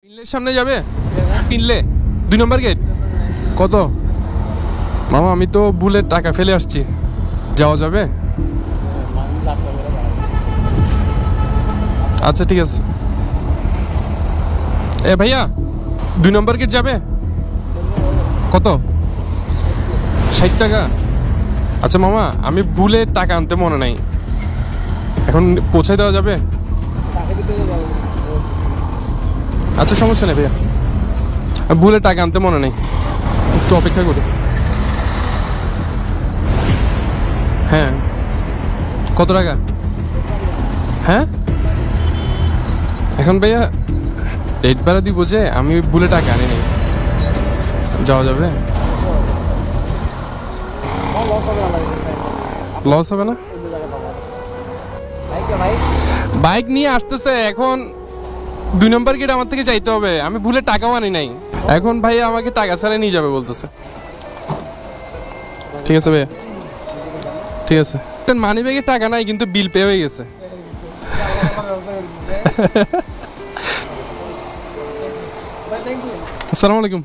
পিনলের সামনে যাবে? পিনলে 2 নম্বর গেট। কত? মামা আমি তো বুলেট টাকা ফেলে আসছি, যাওয়া যাবে? আচ্ছা ঠিক আছে। এ ভাইয়া 2 নম্বর গেট যাবে? কত? 60 টাকা। আচ্ছা মামা আমি বুলেট টাকা আনতে মনে নাই, এখন পৌঁছে দেওয়া যাবে? আচ্ছা সমস্যা নেই ভাইয়া, বুলেট টাকা আনতে মনে নেই, একটু অপেক্ষা করি। হ্যাঁ কত টাকা? হ্যাঁ এখন ভাইয়া রেট ভাড়া দিব যে, আমি বুলে টাকা আনি নাই, যাওয়া যাবে? লস হবে না? বাইক নিয়ে আসতেছে, এখন 2 নম্বর গেট আমার থেকে যাইতে হবে, আমি ভুলে টাকাও আনি নাই, এখন ভাইয়া আমাকে টাকা ছাড়া নিয়ে যাবে বলতেছে। ঠিক আছে ভাইয়া, ঠিক আছে। মানি ব্যাগে টাকা নাই কিন্তু বিল পে হয়ে গেছে। আসসালামু আলাইকুম।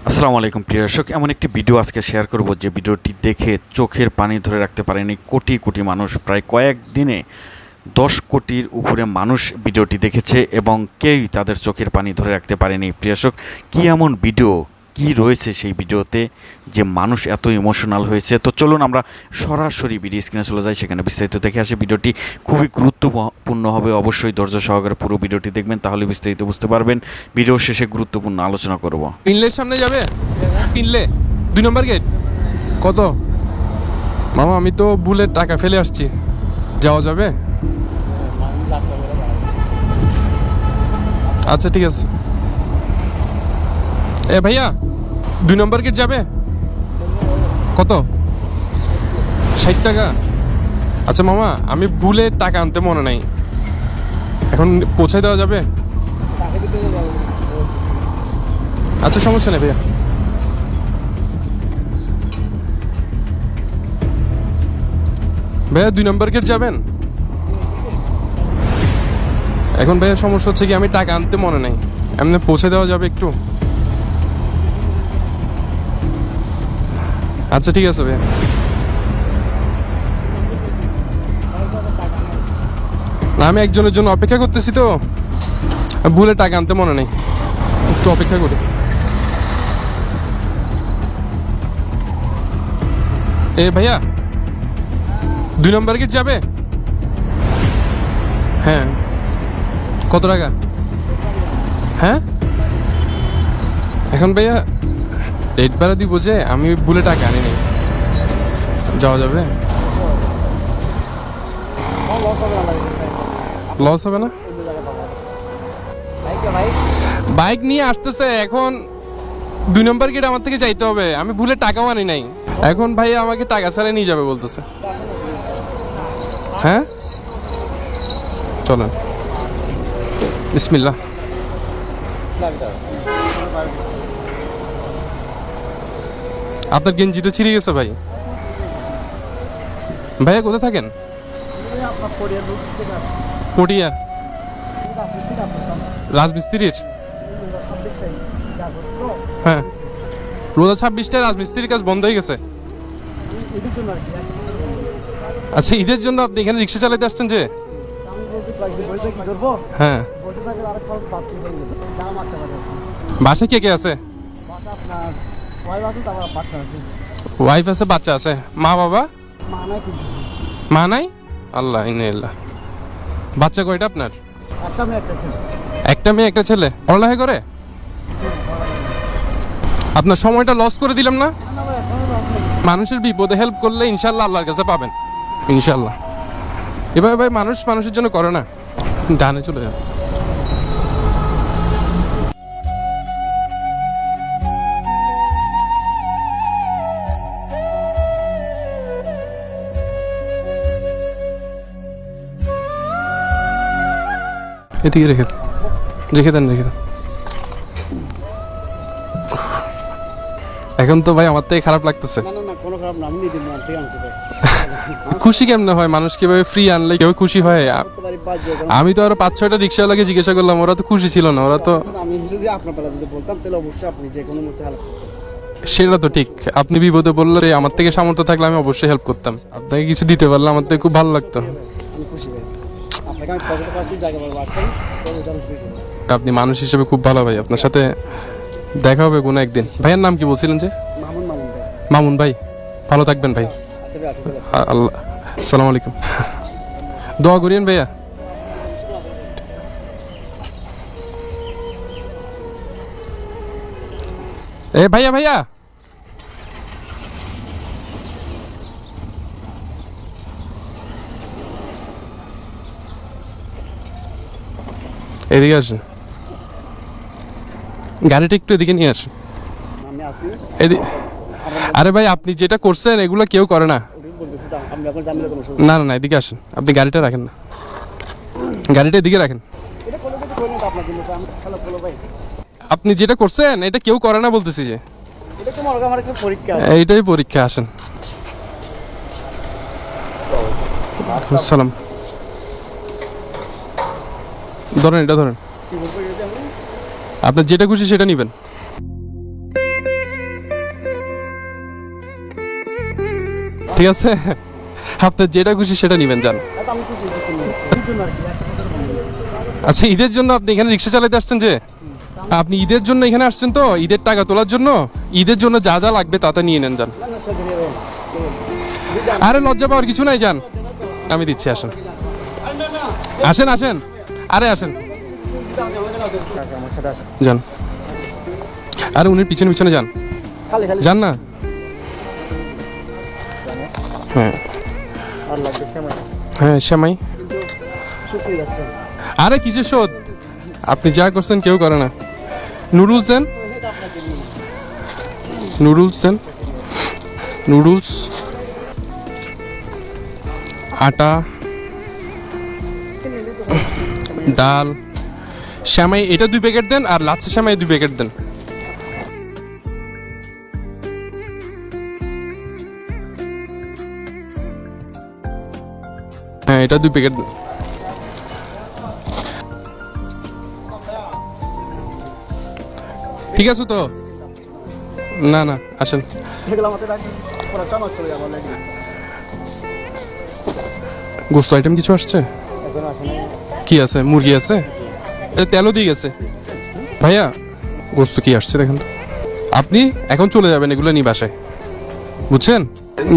আসসালামু আলাইকুম প্রিয় দর্শক, এমন একটি ভিডিও আজকে শেয়ার করব যে ভিডিওটি দেখে চোখের পানি ধরে রাখতে পারেনি কোটি কোটি মানুষ। প্রায় কয়েকদিনে 10 কোটির উপরে মানুষ ভিডিওটি দেখেছে এবং কেউই তাদের চোখের পানি ধরে রাখতে পারেনি। প্রিয় দর্শক, কী এমন ভিডিও, কি রয়েছে সেই ভিডিওতে যে মানুষ এত ইমোশনাল হয়েছে? তো চলুন আমরা সরাসরি ভিডিও স্ক্রিনে চলে যাই, সেখানে বিস্তারিত দেখে আসি। ভিডিওটি খুবই গুরুত্বপূর্ণ হবে, অবশ্যই ধৈর্য সহকারে পুরো ভিডিওটি দেখবেন, তাহলে বিস্তারিত বুঝতে পারবেন। ভিডিও শেষে গুরুত্বপূর্ণ আলোচনা করব। পিনলের সামনে যাবে? পিনলে 2 নম্বর গেট। কত? মামা আমি তো বুলেট টাকা ফেলে আসছি, যাওয়া যাবে? আচ্ছা ঠিক আছে। এ ভাইয়া 2 নম্বর গেট যাবে? কত? 60 টাকা। আচ্ছা মামা আমি বুলেট টাকা আনতে মনে নাই, এখন পৌঁছে দেওয়া যাবে? আচ্ছা সমস্যা নেই ভাইয়া। ভাইয়া 2 নম্বর গেট যাবেন? এখন ভাইয়া সমস্যা হচ্ছে কি, আমি টাকা আনতে মনে নাই, এমনি পৌঁছে দেওয়া যাবে একটু? আচ্ছা ঠিক আছে ভাইয়া। না আমি একজনের জন্য অপেক্ষা করতেছি, তো ভুলে টাকা আনতে মনে নেই, একটু অপেক্ষা করি। এ ভাইয়া 2 নম্বর গেট যাবে? হ্যাঁ কত টাকা? হ্যাঁ এখন ভাইয়া রেট ভাড়া দিব যে, আমি ভুলে টাকা আনি নাই, যাওয়া যাবে? লস হবে না? বাইক নিয়ে আসতেছে, এখন 2 নম্বর গেট আমার থেকে যাইতে হবে, আমি ভুলে টাকাও আনি নাই, এখন ভাই আমাকে টাকা ছাড়া নিয়ে যাবে বলতেছে। হ্যাঁ চলেন, বিসমিল্লাহ। আপনার গেঞ্জি তো ছিঁড়ে গেছে ভাই। ভাইয়া কোথায় থাকেন? পটিয়া রাজমিস্ত্রির? হ্যাঁ রোজা 26টায় রাজমিস্ত্রির কাজ বন্ধ হয়ে গেছে। আচ্ছা ঈদের জন্য আপনি এখানে রিক্সা চালাতে আসছেন যে? হ্যাঁ বাসায় কে কে আছে? ওয়াইফ আছে, বাচ্চা আছে, মা বাবা? মা নাই? আল্লাহ ইন্নালিল্লাহ। বাচ্চা কয়টা আপনার? একটা মেয়ে একটা ছেলে। পড়ালেখা করে? আপনার সময়টা লস করে দিলাম না? মানুষের বিপদে হেল্প করলে ইনশাল্লাহ আল্লাহর কাছে পাবেন, ইনশাল্লাহ। এভাবে ভাই মানুষ মানুষের জন্য করে না। ডানে চলে যাবে। এদিকে রেখে দেন, রেখে দেন, রেখে দেন। এখন তো ভাই আমার থেকে খারাপ লাগতেছে। না না না, কোনো খারাপ না, আমি নিজের মন থেকে আনছি ভাই। খুশি কেমনে হয়? মানুষ কিভাবে ফ্রি আনলে কেউ খুশি হয়? করতে পারি বাদ দিয়ে দাও। আমি তো আরো 5-6টা রিক্সাওয়ালাকে জিজ্ঞাসা করলাম, ওরা তো খুশি ছিল না। ওরা তো আমি যদি আপনার বেলা যদি বলতাম তাহলে অবশ্যই আপনি যে কোনো মুহূর্তে হেল্প সেটা তো ঠিক, আপনি বিপদে পড়লে আমার থেকে সামর্থ্য থাকলে আমি অবশ্যই হেল্প করতাম। আপনাকে কিছু দিতে পারলে আমার থেকে খুব ভালো লাগতো। আমি খুশি ভাই। আপনাকে আমি পকেটে পাচ্ছি জায়গা বলে পারছেন তো ওটা আমি খুশি। আপনি মানুষ হিসেবে খুব ভালো ভাই, আপনার সাথে দেখা হবে কোনো একদিন। ভাইয়ের নাম কি বলছিলেন যে? মামুন মামুন ভাই। মামুন ভাই, ভালো থাকবেন ভাই। আচ্ছা ভাই আসলে আছে। আল্লাহ, আসসালামু আলাইকুম। দোয়া করিয়েন ভাইয়া। এ ভাইয়া ভাইয়া, এদিকে আসেন, গাড়িটা একটু এদিকে নিয়ে আসেন। আমি আসি এদিকে। আরে ভাই, আপনি যেটা করছেন এগুলো কেউ করে না। ওটাই বলতেছি তো আমি এখন জানি না কোনো সমস্যা। না না না, এদিকে আসেন, আপনি গাড়িটা রাখেন না, গাড়িটা এদিকে রাখেন। এটা কোনো কিছু করি না তো আপনার জন্য তো আমি খেলা বলো ভাই। আপনি যেটা করছেন এটা কেউ করে না বলতেছি যে, এটা তো আমার একটা পরীক্ষা। এইটাই পরীক্ষা। আসেন। আসসালাম। ধরেন, এটা ধরেন, কি বলবো এটা আমি? আপনার যেটা খুশি সেটা নেবেন। ঠিক আছে, আপনার যেটা খুশি সেটা নেবেন, যান। এটা আমি খুশি হয়েছি কোনো হচ্ছে। এই জন্য আর কি একটা কথা বলি। আচ্ছা, ঈদের জন্য আপনি এখানে রিক্সা চালাতে আসছেন যে? আপনি ঈদের জন্য এখানে আসছেন তো, ঈদের টাকা তোলার জন্য? ঈদের জন্য যা যা লাগবে তা তা নিয়ে নেন, যান। না না সেটা নিয়ে ভাই। আরে লজ্জা পাওয়ার কিছু নাই, যান, আমি দিচ্ছি। আসেন আসেন আসেন, আরে আসেন, আমার সাথে আসেন। যান। আরে উনি পিছনে পিছনে যান, খালি খালি যান না। হ্যাঁ আর লাগবে সময় হ্যাঁ, শ্যামাই। কিন্তু শুকিয়ে যাচ্ছে। আরে কিসের শোধ? আপনি যা করছেন কেউ করে না। নুডলস দেন, এটা আপনাকে নিয়ে নুডলস দেন, নুডলস, আটা, ডাল, শ্যামাই এটা 2 প্যাকেট দেন, আর লাচ্ছা শ্যামাই 2 প্যাকেট দেন। হ্যাঁ, এটা 2 প্যাকেট দেন। ঠিক আছে তো? না না, আসেন। এগুলো আমাদের রাখবেন পুরো চামচ চলে যাবে লাগে গোস্ত আইটেম কিছু আসছে? এখন আসলে কি আছে? মুরগি আছে, তেলও দিয়ে গেছে। ভাইয়া, গোস্ত কি আসছে দেখেন তো। আপনি এখন চলে যাবেন এগুলো নিয়ে বাসায়, বুঝছেন?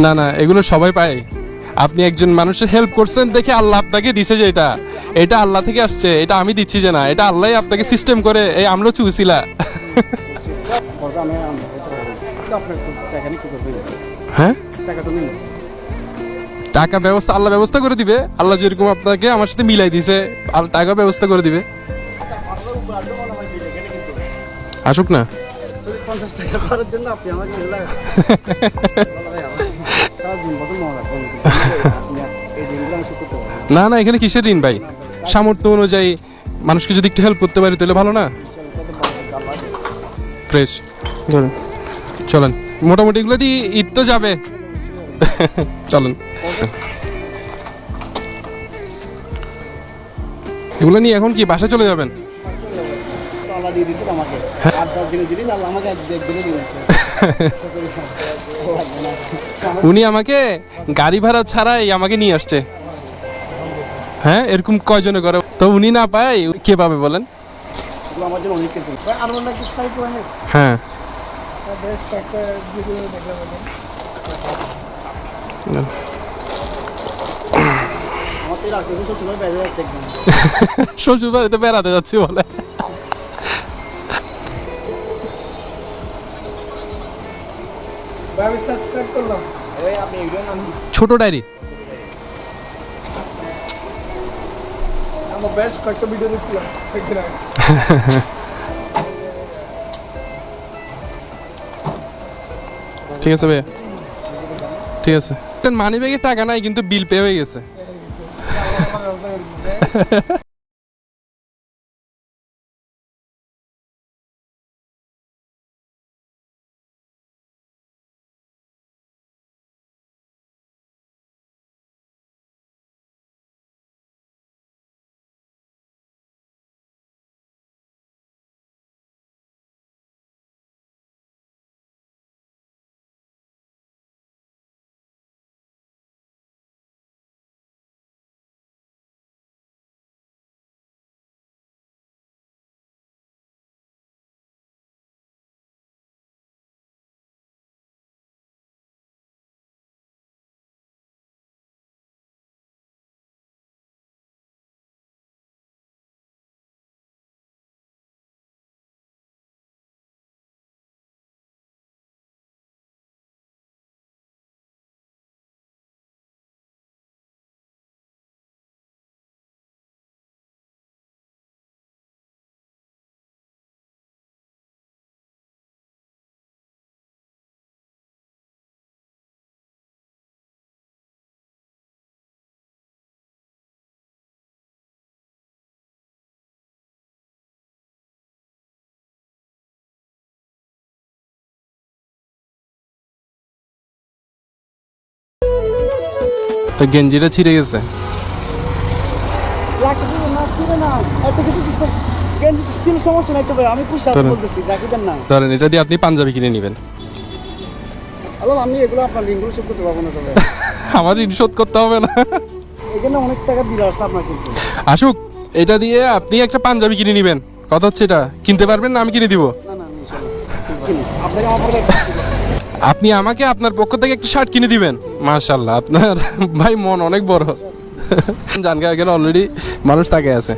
না না, এগুলো সবাই পায়। আপনি একজন মানুষের হেল্প করছেন দেখে আল্লাহ আপনাকে দিছে যে এটা, এটা আল্লাহ থেকে আসছে, এটা আমি দিচ্ছি যে না, এটা আল্লাহই আপনাকে সিস্টেম করে এই আমলো চুছিলা। পরে আমি আমরা আপনার টাকা নিয়ে কি করবেন? হ্যাঁ, টাকা তো নিন টাকা ব্যবস্থা আল্লাহ ব্যবস্থা করে দিবে। আল্লাহ যেরকম আপনাকে আমার সাথে মিলাই দিছে, আর টাকা ব্যবস্থা করে দিবে। আসুক না। 50 টাকা করার জন্য আপনি আমাকে এগুলা সারা দিন বছর মনে রাখবেন এই দিনগুলো আমি করতে পারবো না না, এখানে কিসের ঋণ ভাই? সামর্থ্য অনুযায়ী মানুষকে যদি একটু হেল্প করতে পারি তাহলে ভালো না? ফ্রেশ ধরেন, চলেন। মোটামুটি এগুলো দিয়ে ঈদ তো যাবে। চলেন, এগুলো নিয়ে এখন কি বাসায় চলে যাবেন? আল্লাহ দিয়ে দিয়েছিল আমাকে 8-10 দিনে দিলেন আল্লাহ আমাকে 1 দিনে দিয়েছে উনি আমাকে গাড়ি ভাড়া ছাড়াই আমাকে নিয়ে আসছে। হ্যাঁ, এরকম কয়জনে করে? তো উনি না পায় কে পাবে বলেন? এগুলো আমার জন্য অনেক কিছু আর মনে কিছু সাইড মানে হ্যাঁ, বেশ একটা ভিডিও দেখলাম আমার তো রাখতে সব সময় বেড়ে যাচ্ছে একদম শ্বশুর বাড়িতে বেড়াতে যাচ্ছি বলে। আমি সাবস্ক্রাইব করলাম এই আপনি ভিডিও নাম ছোট ডায়েরি। আমার বেশ কয়েকটা ভিডিও দেখছিলাম একদিন আগে ঠিক আছে ভাইয়া, ঠিক আছে। মানি ব্যাগে টাকা নাই কিন্তু বিল পে হয়ে গেছে। তো গেঞ্জিটা ছিঁড়ে গেছে। রাখি দিবেন না, ছিল না এত কিছু দিচ্ছে। গেঞ্জি স্টিল সমস্যা নাই তো ভাই, আমি খুব সাথে ধরেন। বলতেছি রাখি দেন না। ধরেন এটা দিয়ে আপনি পাঞ্জাবি কিনে নেবেন। হ্যালো, আমি এগুলো আপনার ঋণগুলো শোধ করতে পারবো না তবে। আমার ঋণ শোধ করতে হবে না। এখানে অনেক টাকা বিল আসছে আপনার কিন্তু। আসুক, এটা দিয়ে আপনি একটা পাঞ্জাবি কিনে নেবেন। কথা হচ্ছে এটা কিনতে পারবেন না আমি কিনে দিব। না না, আমি কিনি। আপনাকে আমার পরে আপনি আমাকে আপনার পক্ষ থেকে একটা শার্ট কিনে দিবেন। মাশাআল্লাহ, আপনার ভাই মন অনেক বড়। জানগা এখানে অলরেডি মানুষ তাকে আছে।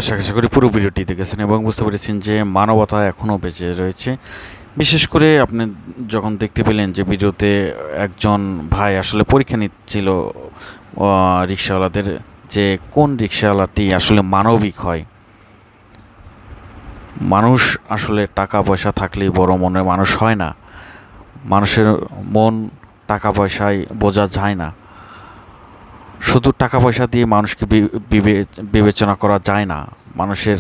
আশা করি পুরো ভিডিওটি দেখেছেন এবং বুঝতে পেরেছেন যে মানবতা এখনও বেঁচে রয়েছে। বিশেষ করে আপনি যখন দেখতে পেলেন যে ভিডিওতে একজন ভাই আসলে পরীক্ষা নিচ্ছিল রিক্সাওয়ালাদের, যে কোন রিক্সাওয়ালাটি আসলে মানবিক হয়। মানুষ আসলে টাকা পয়সা থাকলেই বড় মনের মানুষ হয় না। মানুষের মন টাকা পয়সায় বোঝা যায় না। শুধু টাকা পয়সা দিয়ে মানুষকে বিবেচনা করা যায় না। মানুষের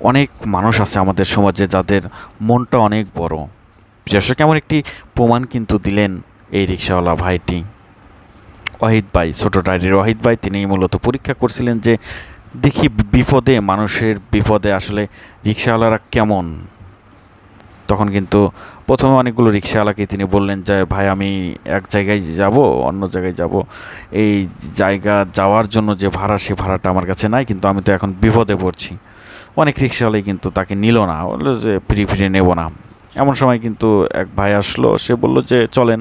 অনেক মানুষ আছে আমাদের সমাজে যাদের মনটা অনেক বড়। বিশেষ কেমন একটি প্রমাণ কিন্তু দিলেন এই রিক্সাওয়ালা ভাইটি, ওয়াহিদ ভাই, ছোটো ডায়েরির ওয়াহিদ ভাই। তিনি মূলত পরীক্ষা করছিলেন যে দেখি বিপদে, মানুষের বিপদে আসলে রিক্সাওয়ালারা কেমন। তখন কিন্তু প্রথমে অনেকগুলো রিক্সাওয়ালাকে তিনি বললেন যে ভাই আমি এক জায়গায় যাব, অন্য জায়গায় যাব, এই জায়গা যাওয়ার জন্য যে ভাড়া, সে ভাড়াটা আমার কাছে নাই, কিন্তু আমি তো এখন বিপদে পড়ছি। অনেক রিক্সাওয়ালাই কিন্তু তাকে নিল না, বললো যে ফিরে নেব না। এমন সময় কিন্তু এক ভাই আসলো, সে বলল যে চলেন,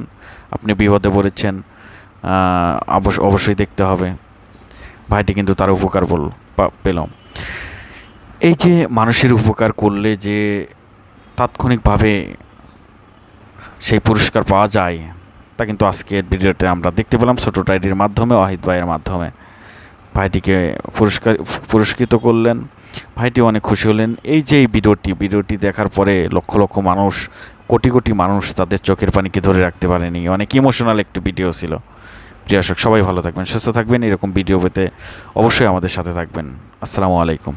আপনি বিপদে পড়েছেন, অবশ্যই দেখতে হবে। ভাইটি কিন্তু তার উপকার পেল। এই যে মানুষের উপকার করলে যে তাৎক্ষণিকভাবে সেই পুরস্কার পাওয়া যায়, তা কিন্তু আজকের ভিডিওতে আমরা দেখতে পেলাম ছোটো ডায়েরির মাধ্যমে, ওয়াহিদ ভাইয়ের মাধ্যমে। ভাইটিকে পুরস্কৃত করলেন, ভাইটি অনেক খুশি হলেন। এই যে এই ভিডিওটি দেখার পরে লক্ষ লক্ষ মানুষ, কোটি কোটি মানুষ তাদের চোখের পানিকে ধরে রাখতে পারেনি। অনেক ইমোশনাল একটি ভিডিও ছিল। প্রিয় দর্শক, সবাই ভালো থাকবেন, সুস্থ থাকবেন। এরকম ভিডিও পেতে অবশ্যই আমাদের সাথে থাকবেন। আসসালামু আলাইকুম।